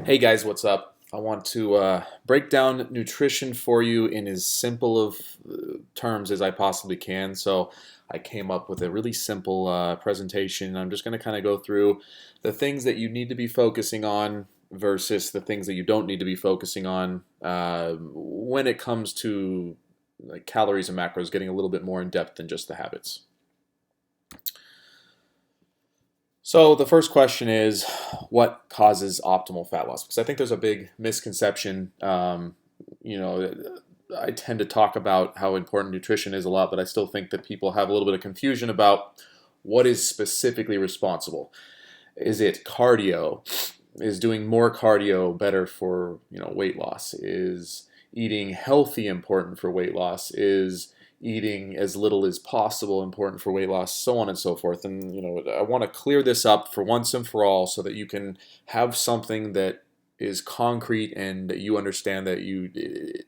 Hey guys, what's up? I want to break down nutrition for you in as simple of terms as I possibly can. So I came up with a really simple presentation. I'm just going to kind of go through the things that you need to be focusing on versus the things that you don't need to be focusing on when it comes to like calories and macros, getting a little bit more in depth than just the habits. So the first question is, what causes optimal fat loss? Because I think there's a big misconception. You know, I tend to talk about how important nutrition is a lot, but I still think that people have a little bit of confusion about what is specifically responsible. Is it cardio? Is doing more cardio better for, weight loss? Is eating healthy important for weight loss? Is eating as little as possible important for weight loss, so on and so forth. And I want to clear this up for once and for all so that you can have something that is concrete and that you understand that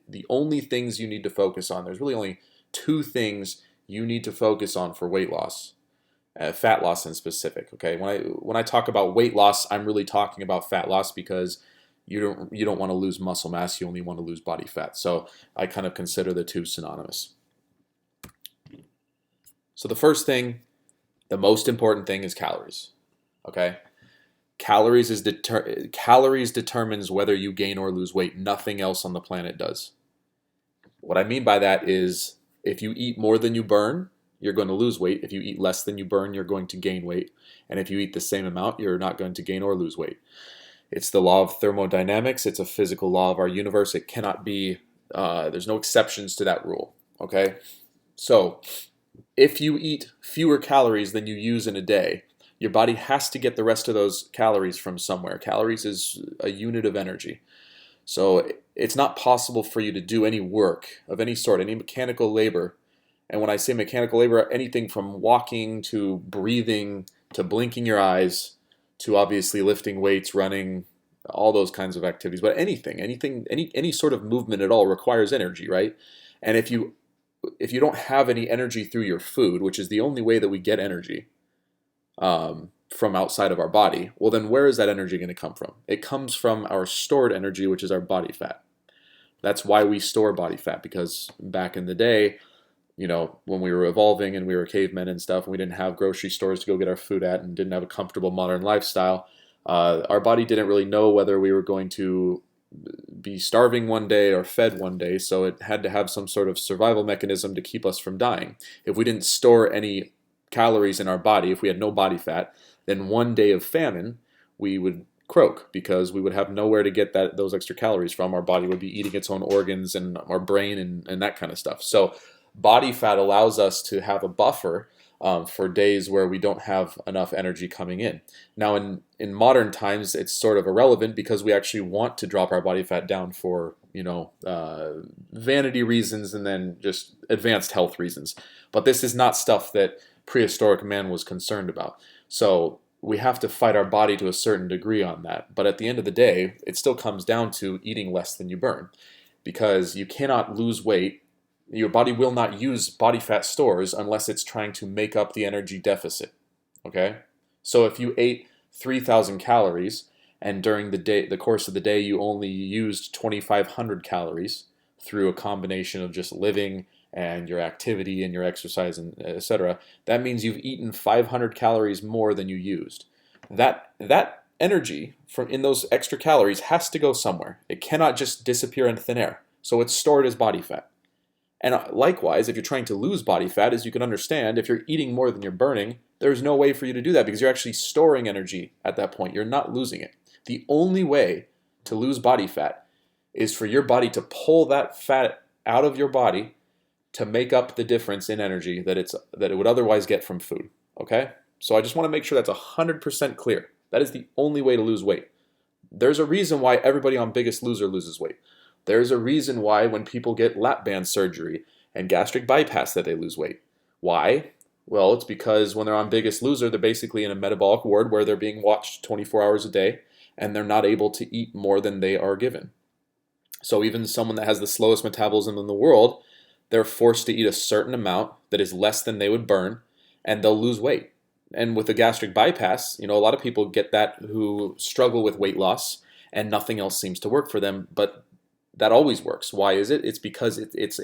the only things you need to focus on, there's really only two things you need to focus on for weight loss. Fat loss in specific. Okay, when I talk about weight loss, I'm really talking about fat loss because you don't want to lose muscle mass, you only want to lose body fat. So I kind of consider the two synonymous. So the first thing, the most important thing is calories. Okay? Calories determines whether you gain or lose weight. Nothing else on the planet does. What I mean by that is if you eat more than you burn, you're going to lose weight. If you eat less than you burn, you're going to gain weight. And if you eat the same amount, you're not going to gain or lose weight. It's the law of thermodynamics. It's a physical law of our universe. It cannot be, there's no exceptions to that rule. Okay? So if you eat fewer calories than you use in a day, your body has to get the rest of those calories from somewhere. Calories is a unit of energy. So it's not possible for you to do any work of any sort, any mechanical labor. And when I say mechanical labor, anything from walking to breathing to blinking your eyes to obviously lifting weights, running, all those kinds of activities. But any sort of movement at all requires energy, right? And if you don't have any energy through your food, which is the only way that we get energy from outside of our body, well, then where is that energy going to come from? It comes from our stored energy, which is our body fat. That's why we store body fat, because back in the day, when we were evolving and we were cavemen and stuff, and we didn't have grocery stores to go get our food at and didn't have a comfortable modern lifestyle, our body didn't really know whether we were going to be starving one day or fed one day, so it had to have some sort of survival mechanism to keep us from dying. If we didn't store any calories in our body, if we had no body fat, then one day of famine, we would croak because we would have nowhere to get those extra calories from. Our body would be eating its own organs and our brain and that kind of stuff. So body fat allows us to have a buffer for days where we don't have enough energy coming in. Now, in modern times, it's sort of irrelevant because we actually want to drop our body fat down for vanity reasons and then just advanced health reasons. But this is not stuff that prehistoric man was concerned about. So we have to fight our body to a certain degree on that. But at the end of the day, it still comes down to eating less than you burn, because you cannot lose weight. Your body will not use body fat stores unless it's trying to make up the energy deficit. Okay? So if you ate 3,000 calories and during the course of the day, you only used 2,500 calories through a combination of just living and your activity and your exercise and etc., that means you've eaten 500 calories more than you used. That energy from in those extra calories has to go somewhere. It cannot just disappear in thin air. So it's stored as body fat. And likewise, if you're trying to lose body fat, as you can understand, if you're eating more than you're burning, there's no way for you to do that because you're actually storing energy at that point. You're not losing it. The only way to lose body fat is for your body to pull that fat out of your body to make up the difference in energy that it would otherwise get from food. Okay? So I just want to make sure that's 100% clear. That is the only way to lose weight. There's a reason why everybody on Biggest Loser loses weight. There's a reason why when people get lap band surgery and gastric bypass that they lose weight. Why? Well, it's because when they're on Biggest Loser, they're basically in a metabolic ward where they're being watched 24 hours a day and they're not able to eat more than they are given. So even someone that has the slowest metabolism in the world, they're forced to eat a certain amount that is less than they would burn and they'll lose weight. And with the gastric bypass, a lot of people get that who struggle with weight loss and nothing else seems to work for them, but that always works. Why is it? It's because it's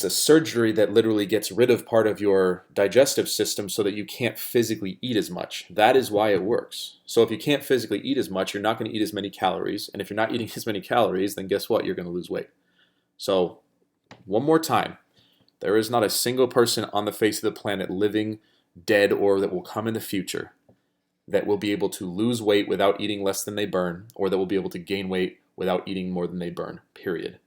a surgery that literally gets rid of part of your digestive system so that you can't physically eat as much. That is why it works. So if you can't physically eat as much, you're not going to eat as many calories. And if you're not eating as many calories, then guess what? You're going to lose weight. So one more time, there is not a single person on the face of the planet living, dead, or that will come in the future that will be able to lose weight without eating less than they burn, or that will be able to gain weight without eating more than they burn, period.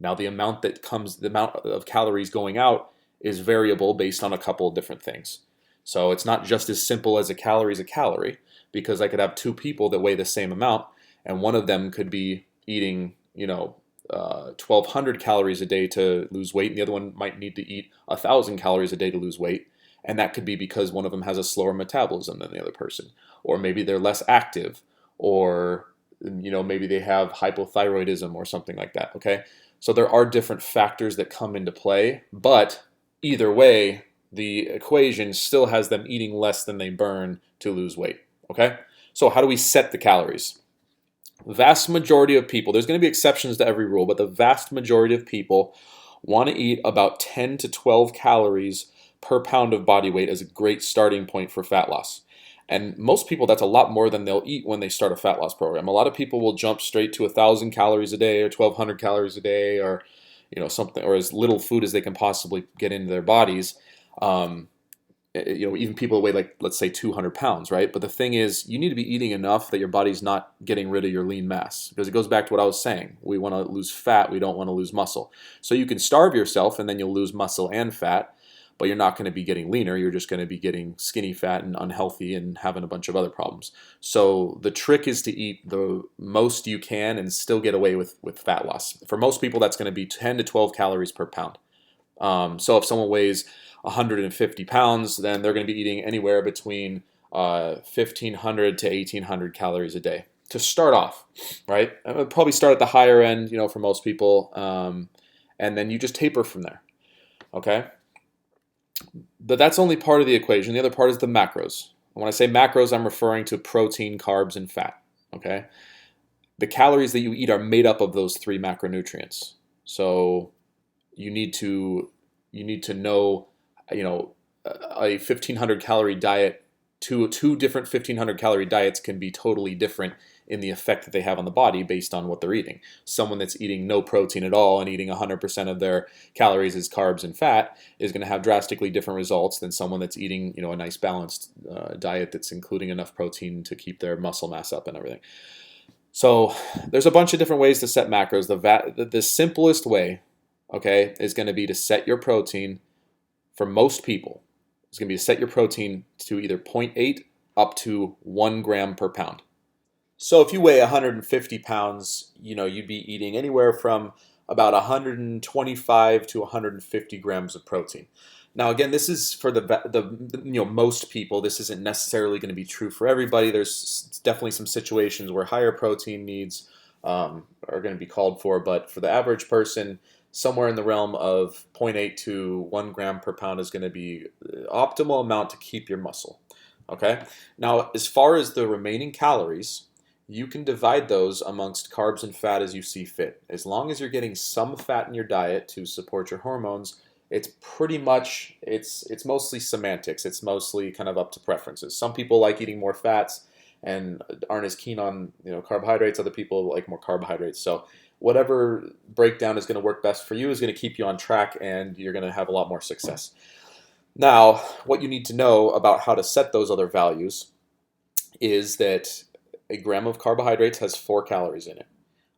Now, the amount of calories going out is variable based on a couple of different things. So it's not just as simple as a calorie is a calorie, because I could have two people that weigh the same amount, and one of them could be eating, 1,200 calories a day to lose weight, and the other one might need to eat 1,000 calories a day to lose weight. And that could be because one of them has a slower metabolism than the other person, or maybe they're less active, or maybe they have hypothyroidism or something like that. Okay. So there are different factors that come into play, but either way, the equation still has them eating less than they burn to lose weight, okay? So how do we set the calories? The vast majority of people, there's going to be exceptions to every rule, but the vast majority of people want to eat about 10 to 12 calories per pound of body weight as a great starting point for fat loss. And most people, that's a lot more than they'll eat when they start a fat loss program. A lot of people will jump straight to 1,000 calories a day or 1,200 calories a day, or something, or as little food as they can possibly get into their bodies. Even people weigh, like, let's say 200 pounds, right? But the thing is, you need to be eating enough that your body's not getting rid of your lean mass, because it goes back to what I was saying. We want to lose fat. We don't want to lose muscle. So you can starve yourself and then you'll lose muscle and fat, but you're not going to be getting leaner. You're just going to be getting skinny fat and unhealthy and having a bunch of other problems. So the trick is to eat the most you can and still get away with fat loss. For most people, that's going to be 10 to 12 calories per pound. So if someone weighs 150 pounds, then they're going to be eating anywhere between 1,500 to 1,800 calories a day to start off, right? I would probably start at the higher end, for most people, and then you just taper from there, okay? But that's only part of the equation. The other part is the macros. When I say macros, I'm referring to protein, carbs, and fat. Okay? The calories that you eat are made up of those three macronutrients. So you need to know, a 1,500 calorie diet. Two different 1,500 calorie diets can be totally different in the effect that they have on the body based on what they're eating. Someone that's eating no protein at all and eating 100% of their calories as carbs and fat is going to have drastically different results than someone that's eating, a nice balanced diet that's including enough protein to keep their muscle mass up and everything. So there's a bunch of different ways to set macros. The simplest way, okay, is going to be to set your protein for most people. It's going to be to set your protein to either 0.8 up to 1 gram per pound. So if you weigh 150 pounds, you'd be eating anywhere from about 125 to 150 grams of protein. Now, again, this is for the most people. This isn't necessarily going to be true for everybody. There's definitely some situations where higher protein needs are going to be called for, but for the average person, somewhere in the realm of 0.8 to 1 gram per pound is going to be the optimal amount to keep your muscle. Okay? Now, as far as the remaining calories, you can divide those amongst carbs and fat as you see fit. As long as you're getting some fat in your diet to support your hormones, it's pretty much, it's mostly semantics. It's mostly kind of up to preferences. Some people like eating more fats and aren't as keen on carbohydrates. Other people like more carbohydrates. So whatever breakdown is going to work best for you is going to keep you on track, and you're going to have a lot more success. Now, what you need to know about how to set those other values is that a gram of carbohydrates has 4 calories in it.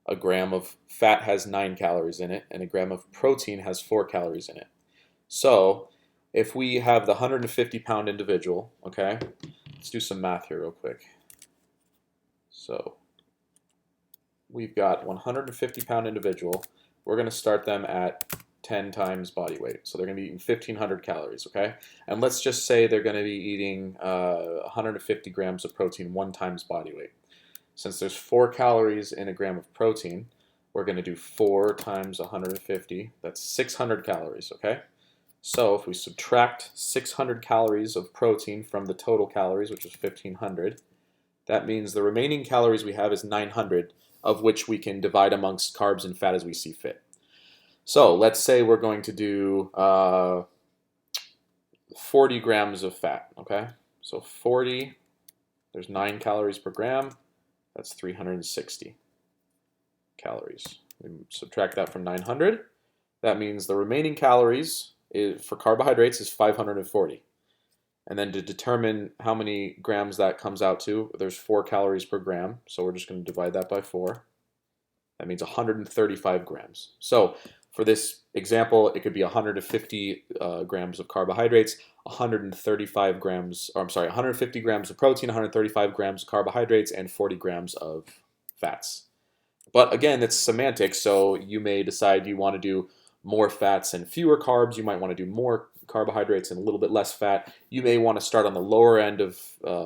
A gram of fat has 9 calories in it, and a gram of protein has 4 calories in it. So if we have the 150-pound individual, okay, let's do some math here real quick. So we've got 150-pound individual. We're going to start them at 10 times body weight. So they're going to be eating 1,500 calories, okay? And let's just say they're going to be eating 150 grams of protein 1 times body weight. Since there's 4 calories in a gram of protein, we're going to do 4 times 150. That's 600 calories, okay? So if we subtract 600 calories of protein from the total calories, which is 1,500, That means the remaining calories we have is 900, of which we can divide amongst carbs and fat as we see fit. So let's say we're going to do 40 grams of fat, okay? So 40, there's 9 calories per gram. That's 360 calories. We subtract that from 900. That means the remaining calories for carbohydrates is 540. And then to determine how many grams that comes out to, there's 4 calories per gram. So we're just going to divide that by 4. That means 135 grams. So for this example, it could be 150 grams of carbohydrates, 135 grams, or I'm sorry, 150 grams of protein, 135 grams of carbohydrates, and 40 grams of fats. But again, it's semantics, so you may decide you want to do more fats and fewer carbs. You might want to do more carbohydrates and a little bit less fat. You may want to start on the lower end of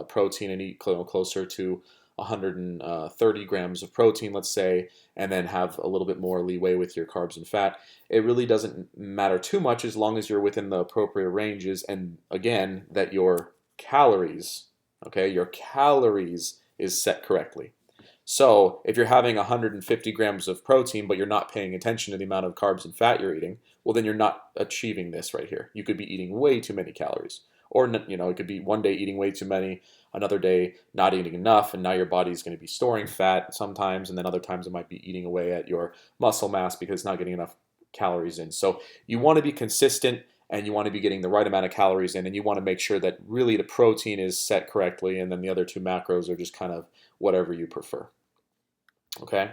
protein and eat closer to 130 grams of protein, let's say, and then have a little bit more leeway with your carbs and fat. It really doesn't matter too much as long as you're within the appropriate ranges, and again, that your calories, okay, your calories is set correctly. So if you're having 150 grams of protein, but you're not paying attention to the amount of carbs and fat you're eating, well, then you're not achieving this right here. You could be eating way too many calories. Or, it could be one day eating way too many, another day not eating enough, and now your body's going to be storing fat sometimes, and then other times it might be eating away at your muscle mass because it's not getting enough calories in. So you want to be consistent, and you want to be getting the right amount of calories in, and you want to make sure that really the protein is set correctly, and then the other 2 macros are just kind of whatever you prefer. Okay?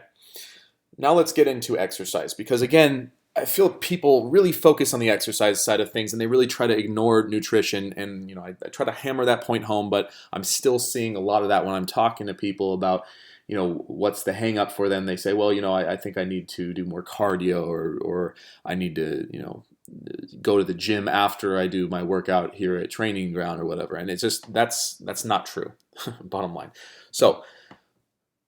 Now let's get into exercise, because again, I feel people really focus on the exercise side of things and they really try to ignore nutrition, and I try to hammer that point home, but I'm still seeing a lot of that when I'm talking to people about what's the hang up for them. They say, well, I think I need to do more cardio, or I need to go to the gym after I do my workout here at training ground or whatever, and it's just that's not true. Bottom line. So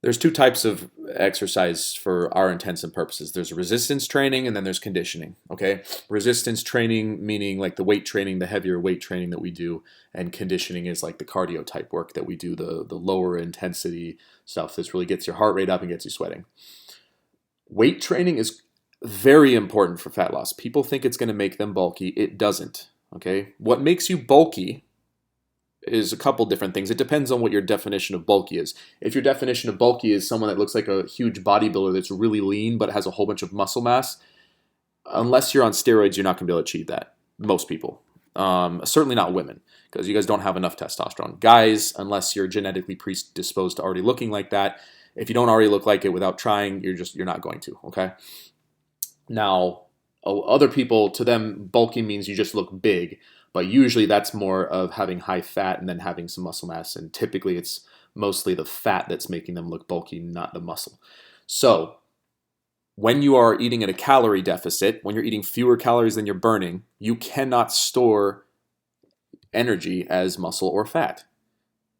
there's 2 types of exercise for our intents and purposes. There's resistance training and then there's conditioning, okay? Resistance training meaning like the weight training, the heavier weight training that we do, and conditioning is like the cardio type work that we do, the lower intensity stuff that really gets your heart rate up and gets you sweating. Weight training is very important for fat loss. People think it's going to make them bulky. It doesn't, okay? What makes you bulky is a couple different things. It depends on what your definition of bulky is. If your definition of bulky is someone that looks like a huge bodybuilder that's really lean but has a whole bunch of muscle mass, unless you're on steroids, you're not going to be able to achieve that. Most people. Certainly not women, because you guys don't have enough testosterone. Guys, unless you're genetically predisposed to already looking like that, if you don't already look like it without trying, you're not going to, okay? Now, other people, to them, bulky means you just look big. But usually that's more of having high fat and then having some muscle mass. And typically it's mostly the fat that's making them look bulky, not the muscle. So when you are eating at a calorie deficit, when you're eating fewer calories than you're burning, you cannot store energy as muscle or fat.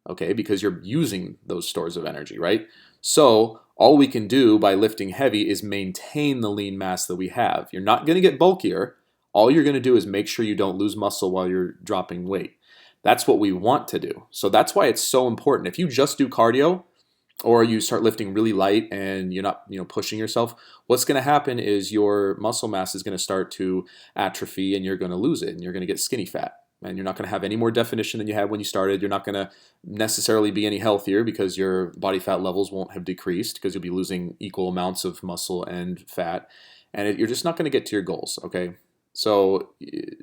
Okay, because you're using those stores of energy, right? So all we can do by lifting heavy is maintain the lean mass that we have. You're not going to get bulkier. All you're going to do is make sure you don't lose muscle while you're dropping weight. That's what we want to do. So that's why it's so important. If you just do cardio or you start lifting really light and you're not pushing yourself, what's going to happen is your muscle mass is going to start to atrophy and you're going to lose it and you're going to get skinny fat. And you're not going to have any more definition than you had when you started. You're not going to necessarily be any healthier because your body fat levels won't have decreased because you'll be losing equal amounts of muscle and fat. And you're just not going to get to your goals, okay? So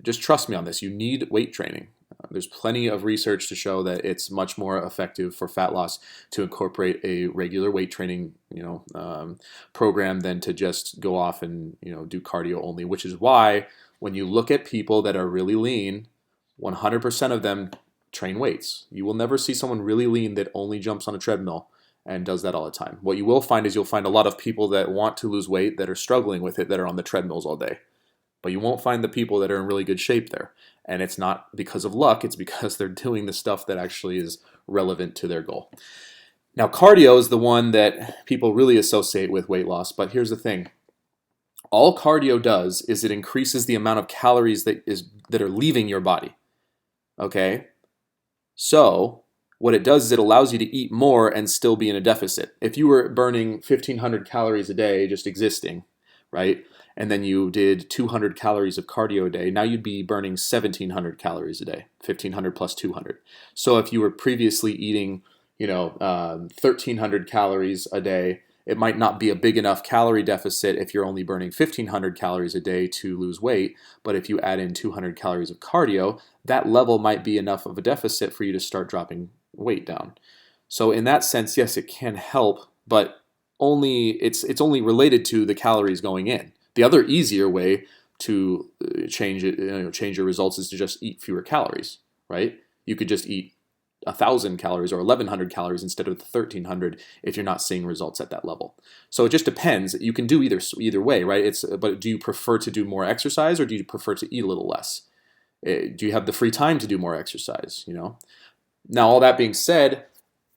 just trust me on this. You need weight training. There's plenty of research to show that it's much more effective for fat loss to incorporate a regular weight training, program than to just go off and do cardio only. Which is why when you look at people that are really lean, 100% of them train weights. You will never see someone really lean that only jumps on a treadmill and does that all the time. What you will find is you'll find a lot of people that want to lose weight that are struggling with it that are on the treadmills all day. But you won't find the people that are in really good shape there. And it's not because of luck, it's because they're doing the stuff that actually is relevant to their goal. Now, cardio is the one that people really associate with weight loss, but here's the thing. All cardio does is it increases the amount of calories that are leaving your body. Okay? So, What it does is it allows you to eat more and still be in a deficit. If you were burning 1,500 calories a day just existing, right? And then you did 200 calories of cardio a day, now you'd be burning 1,700 calories a day, 1,500 plus 200. So if you were previously eating, 1,300 calories a day, it might not be a big enough calorie deficit if you're only burning 1,500 calories a day to lose weight. But if you add in 200 calories of cardio, that level might be enough of a deficit for you to start dropping weight down. So in that sense, yes, it can help, but it's only related to the calories going in. The other easier way to change your results is to just eat fewer calories, right? You could just eat 1,000 calories or 1,100 calories instead of the 1,300 if you're not seeing results at that level. So it just depends. You can do either way, right? But do you prefer to do more exercise or do you prefer to eat a little less? Do you have the free time to do more exercise? Now, all that being said,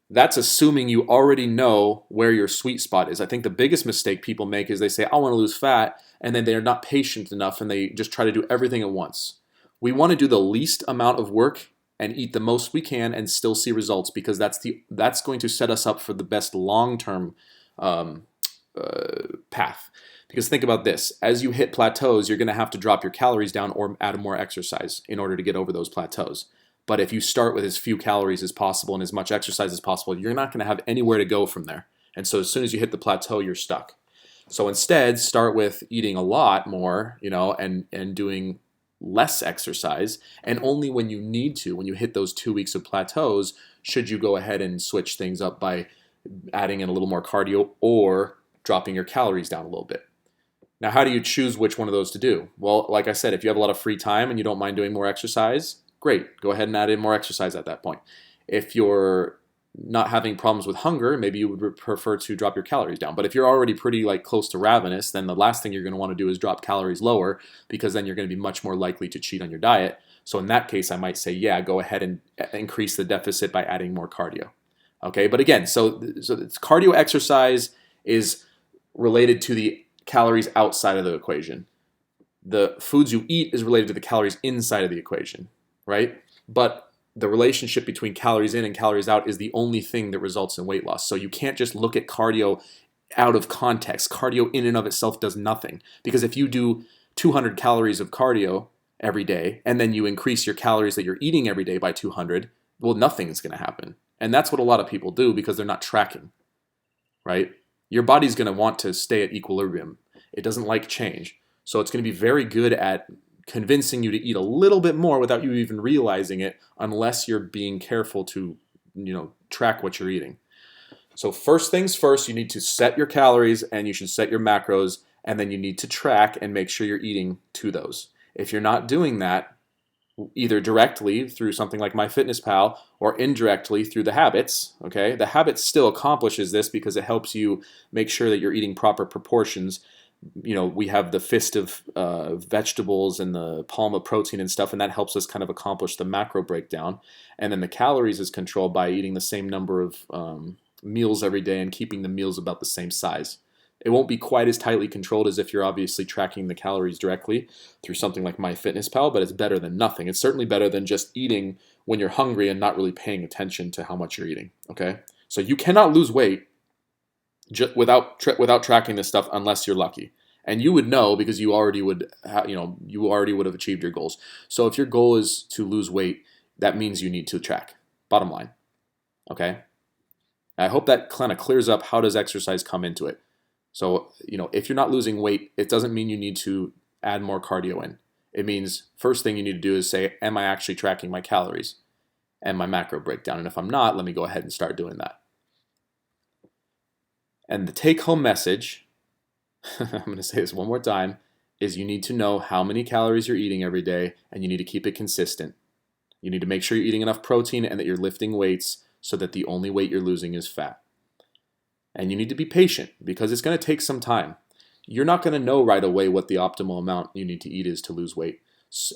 that's assuming you already know where your sweet spot is. I think the biggest mistake people make is they say, I want to lose fat, and then they're not patient enough and they just try to do everything at once. We want to do the least amount of work and eat the most we can and still see results, because that's going to set us up for the best long-term path. Because think about this, as you hit plateaus, you're going to have to drop your calories down or add more exercise in order to get over those plateaus. But if you start with as few calories as possible and as much exercise as possible, you're not going to have anywhere to go from there. And so as soon as you hit the plateau, you're stuck. So instead, start with eating a lot more, and doing less exercise. And only when you need to, when you hit those 2 weeks of plateaus, should you go ahead and switch things up by adding in a little more cardio or dropping your calories down a little bit. Now, how do you choose which one of those to do? Well, like I said, if you have a lot of free time and you don't mind doing more exercise, great. Go ahead and add in more exercise at that point. If you're not having problems with hunger, maybe you would prefer to drop your calories down. But if you're already pretty close to ravenous, then the last thing you're going to want to do is drop calories lower, because then you're going to be much more likely to cheat on your diet. So in that case, I might say, yeah, go ahead and increase the deficit by adding more cardio. Okay, but again, so it's cardio exercise is related to the calories outside of the equation. The foods you eat is related to the calories inside of the equation, right? But the relationship between calories in and calories out is the only thing that results in weight loss. So you can't just look at cardio out of context. Cardio in and of itself does nothing. Because if you do 200 calories of cardio every day and then you increase your calories that you're eating every day by 200, well, nothing is going to happen. And that's what a lot of people do because they're not tracking, right? Your body's going to want to stay at equilibrium. It doesn't like change. So it's going to be very good at convincing you to eat a little bit more without you even realizing it, unless you're being careful to, track what you're eating. So first things first, you need to set your calories and you should set your macros, and then you need to track and make sure you're eating to those. If you're not doing that, either directly through something like MyFitnessPal or indirectly through the habits, okay? The habit still accomplishes this because it helps you make sure that you're eating proper proportions. We have the fist of vegetables and the palm of protein and stuff, and that helps us kind of accomplish the macro breakdown. And then the calories is controlled by eating the same number of meals every day and keeping the meals about the same size. It won't be quite as tightly controlled as if you're obviously tracking the calories directly through something like MyFitnessPal, but it's better than nothing. It's certainly better than just eating when you're hungry and not really paying attention to how much you're eating, okay? So you cannot lose weight without tracking this stuff unless you're lucky. And you would know because you already would have achieved your goals. So if your goal is to lose weight, that means you need to track. Bottom line, okay? I hope that kind of clears up how does exercise come into it. So, if you're not losing weight, it doesn't mean you need to add more cardio in. It means first thing you need to do is say, am I actually tracking my calories and my macro breakdown? And if I'm not, let me go ahead and start doing that. And the take-home message, I'm going to say this one more time, is you need to know how many calories you're eating every day, and you need to keep it consistent. You need to make sure you're eating enough protein and that you're lifting weights so that the only weight you're losing is fat. And you need to be patient because it's going to take some time. You're not going to know right away what the optimal amount you need to eat is to lose weight.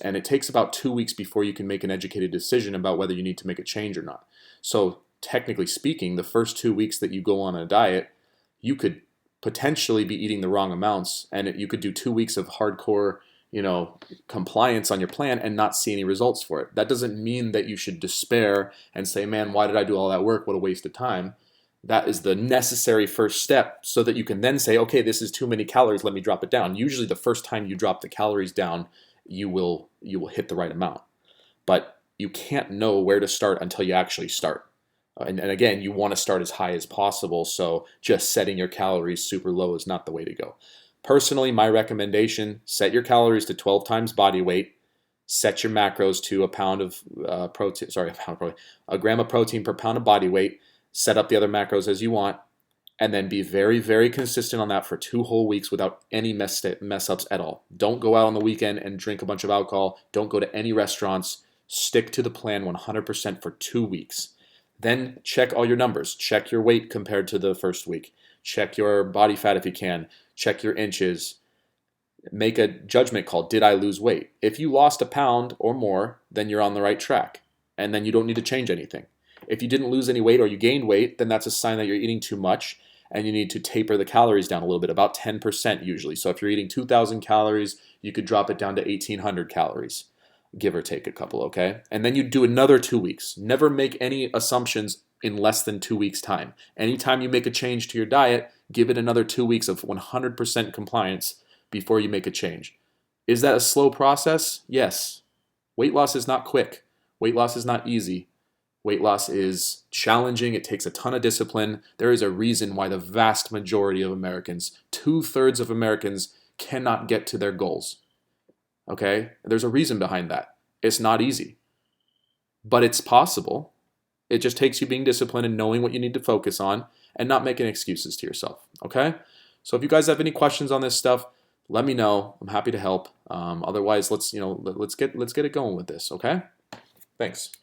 And it takes about 2 weeks before you can make an educated decision about whether you need to make a change or not. So technically speaking, the first 2 weeks that you go on a diet, you could potentially be eating the wrong amounts, and you could do 2 weeks of hardcore, compliance on your plan and not see any results for it. That doesn't mean that you should despair and say, man, why did I do all that work? What a waste of time. That is the necessary first step so that you can then say, okay, this is too many calories, let me drop it down. Usually the first time you drop the calories down, you will hit the right amount. But you can't know where to start until you actually start. And again, you want to start as high as possible, so just setting your calories super low is not the way to go. Personally, my recommendation, set your calories to 12 times body weight, set your macros to a gram of protein per pound of body weight, set up the other macros as you want, and then be very, very consistent on that for 2 whole weeks without any mess ups at all. Don't go out on the weekend and drink a bunch of alcohol. Don't go to any restaurants. Stick to the plan 100% for 2 weeks. Then check all your numbers. Check your weight compared to the first week. Check your body fat if you can. Check your inches. Make a judgment call. Did I lose weight? If you lost a pound or more, then you're on the right track. And then you don't need to change anything. If you didn't lose any weight or you gained weight, then that's a sign that you're eating too much and you need to taper the calories down a little bit, about 10% usually. So if you're eating 2,000 calories, you could drop it down to 1,800 calories, give or take a couple, okay? And then you do another 2 weeks. Never make any assumptions in less than 2 weeks' time. Anytime you make a change to your diet, give it another 2 weeks of 100% compliance before you make a change. Is that a slow process? Yes. Weight loss is not quick. Weight loss is not easy. Weight loss is challenging. It takes a ton of discipline. There is a reason why the vast majority of Americans, 2/3 of Americans, cannot get to their goals. Okay? There's a reason behind that. It's not easy, but it's possible. It just takes you being disciplined and knowing what you need to focus on and not making excuses to yourself. Okay? So if you guys have any questions on this stuff, let me know. I'm happy to help. Otherwise, let's get it going with this. Okay? Thanks.